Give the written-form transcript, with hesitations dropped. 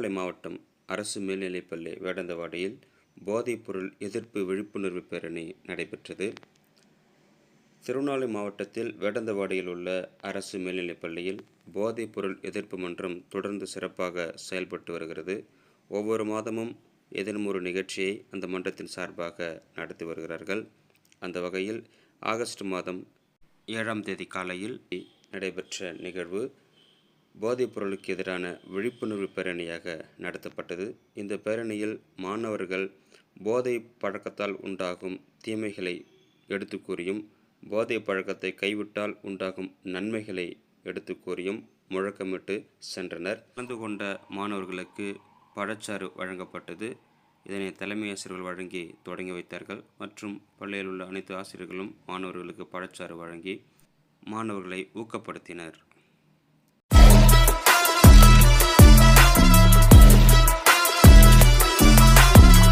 திருவண்ணாமலை மாவட்டம் அரசு மேல்நிலைப்பள்ளி வேடந்தவாடியில் போதைப்பொருள் எதிர்ப்பு விழிப்புணர்வு பேரணி நடைபெற்றது. திருவண்ணாமலை மாவட்டத்தில் வேடந்தவாடியில் உள்ள அரசு மேல்நிலைப்பள்ளியில் போதைப்பொருள் எதிர்ப்பு மன்றம் தொடர்ந்து சிறப்பாக செயல்பட்டு வருகிறது. ஒவ்வொரு மாதமும் ஏதேனும் ஒரு நிகழ்ச்சியை அந்த மன்றத்தின் சார்பாக நடத்தி வருகிறார்கள். அந்த வகையில் ஆகஸ்ட் மாதம் 7ஆம் தேதி காலையில் நடைபெற்ற நிகழ்வு போதைப் பொருளுக்கு எதிரான விழிப்புணர்வு பேரணியாக நடத்தப்பட்டது. இந்த பேரணியில் மாணவர்கள் போதை பழக்கத்தால் உண்டாகும் தீமைகளை எடுத்து கூறியும், போதை பழக்கத்தை கைவிட்டால் உண்டாகும் நன்மைகளை எடுத்து கூறியும் முழக்கமிட்டு சென்றனர். கலந்து கொண்ட மாணவர்களுக்கு பழச்சாறு வழங்கப்பட்டது. இதனை தலைமை ஆசிரியர்கள் வழங்கி தொடங்கி வைத்தார்கள். மற்றும் பள்ளியில் உள்ள அனைத்து ஆசிரியர்களும் மாணவர்களுக்கு பழச்சாறு வழங்கி மாணவர்களை ஊக்கப்படுத்தினர்.